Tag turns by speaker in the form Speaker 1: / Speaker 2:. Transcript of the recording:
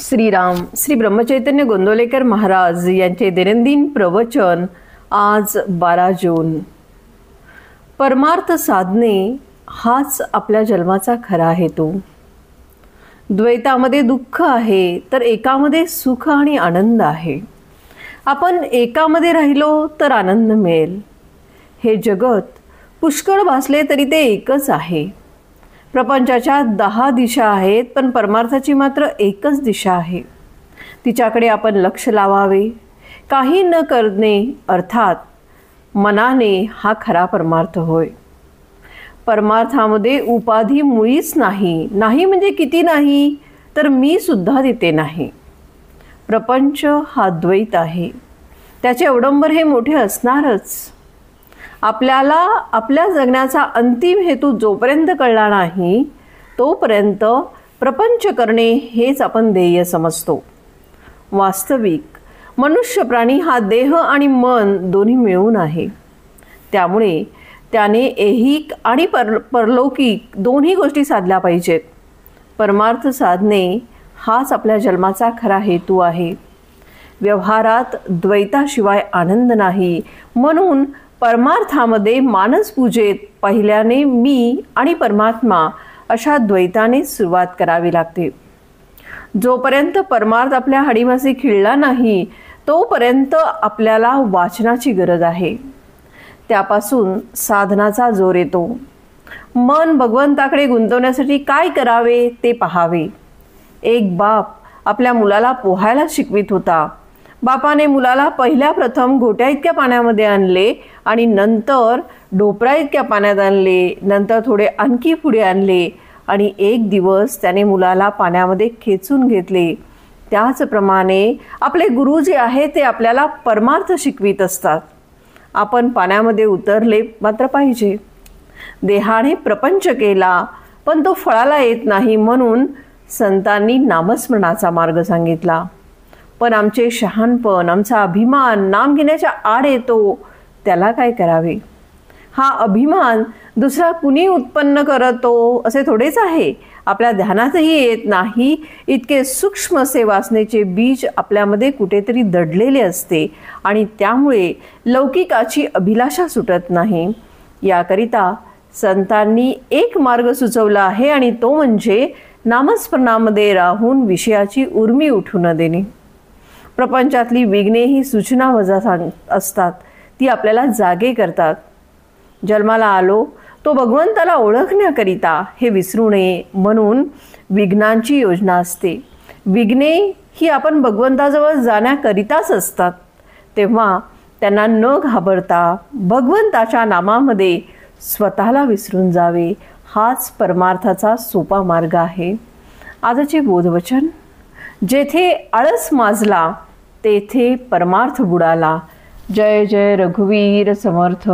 Speaker 1: श्रीराम श्री ब्रह्मचैतन्य गोंदवलेकर महाराज यांचे दैनंदिन प्रवचन आज 12 जून। परमार्थ साधने हाच आपल्या जन्माचा खरा हेतू। द्वैतामध्ये दुःख आहे तर एकामध्ये सुख आणि आनंद आहे। आपण एकामध्ये राहिलो तर आनंद मिळेल। हे जगत पुष्कळ भासले तरी ते एकच आहे। प्रपंचाच्या 10 दिशा आहेत पण परमार्थाची मात्र एकच दिशा आहे। तिच्याकडे आपण लक्ष लावावे। काही न करणे अर्थात मनाने हा खरा परमार्थ होय। परमार्थामध्ये उपाधी मुळीच नाही। नाही म्हणजे किती नाही तर मी सुद्धा तिथे नाही। प्रपंच हा द्वैत आहे। त्याचे अवडंबर हे मोठे असणारच। आपल्याला आपल्या जगण्याचा अंतिम हेतू जोपर्यंत कळला नाही तोपर्यंत प्रपंच करणे हेच आपण ध्येय समजतो। वास्तविक मनुष्य प्राणी हा देह आणि मन दोन्ही मिळून आहे। त्यामुळे त्याने ऐहिक आणि परलौकिक दोन्ही गोष्टी साधल्या पाहिजेत। परमार्थ साधने हाच आपल्या जन्माचा खरा हेतू आहे। व्यवहारात द्वैताशिवाय आनंद नाही। म्हणून परमार्थामध्ये मानस पूजेत पहिल्याने मी आणि परमात्मा अशा द्वैताने सुरुवात करावी लागते। जोपर्यंत परमार्थ आपल्या हाडीमासी खिळला नाही तोपर्यंत आपल्याला वाचनाची गरज आहे। त्यापासून साधनाचा जोर येतो। मन भगवंताकडे गुंतवण्यासाठी काय करावे ते पाहावे। एक बाप आपल्या मुलाला पोहायला शिकवित होता। बापाने मुलाला पहिल्या प्रथम घोट्या इतक्या पाण्यामध्ये आणले आणि नंतर ढोपरा इतक्या पाण्यात आणले। नंतर थोडे आणखी पुढे आणले आणि एक दिवस त्याने मुलाला पाण्यामध्ये खेचून घेतले। त्याचप्रमाणे आपले गुरु जे आहे ते आपल्याला परमार्थ शिकवित असतात। आपण पाण्यामध्ये उतरले मात्र पाहिजे। देहाने प्रपंच केला पण तो फळाला येत नाही म्हणून संतांनी नामस्मरणाचा मार्ग सांगितला। पण आमचे शहाणपण आमचा अभिमान नाम घेण्याच्या आड येतो त्याला काय करावे। हा अभिमान दुसरा कुणी उत्पन्न करतो असे थोडेच आहे। आपल्या ध्यानातही येत नाही इतके सूक्ष्म असे वासनेचे बीज आपल्यामध्ये कुठेतरी दडलेले असते आणि त्यामुळे लौकिकाची अभिलाषा सुटत नाही। याकरिता संतांनी एक मार्ग सुचवला आहे आणि तो म्हणजे नामस्मरणामध्ये राहून विषयाची उर्मी उठू न देणे। प्रपंचातली विघ्ने ही सूचना वजा असतात। ती आपल्याला जागे करतात। जन्माला आलो तो भगवंताला ओळखण्याकरिता हे विसरू नये म्हणून विघ्नांची योजना असते। विघ्ने ही आपण भगवंताजवळ जाण्याकरिताच असतात। तेव्हा त्यांना न घाबरता भगवंताच्या नामामध्ये स्वतःला विसरून जावे हाच परमार्थाचा सोपा मार्ग आहे। आजचे बोधवचन, जेथे आळस माजला तेथे परमार्थ बुडाला। जय जय रघुवीर समर्थ।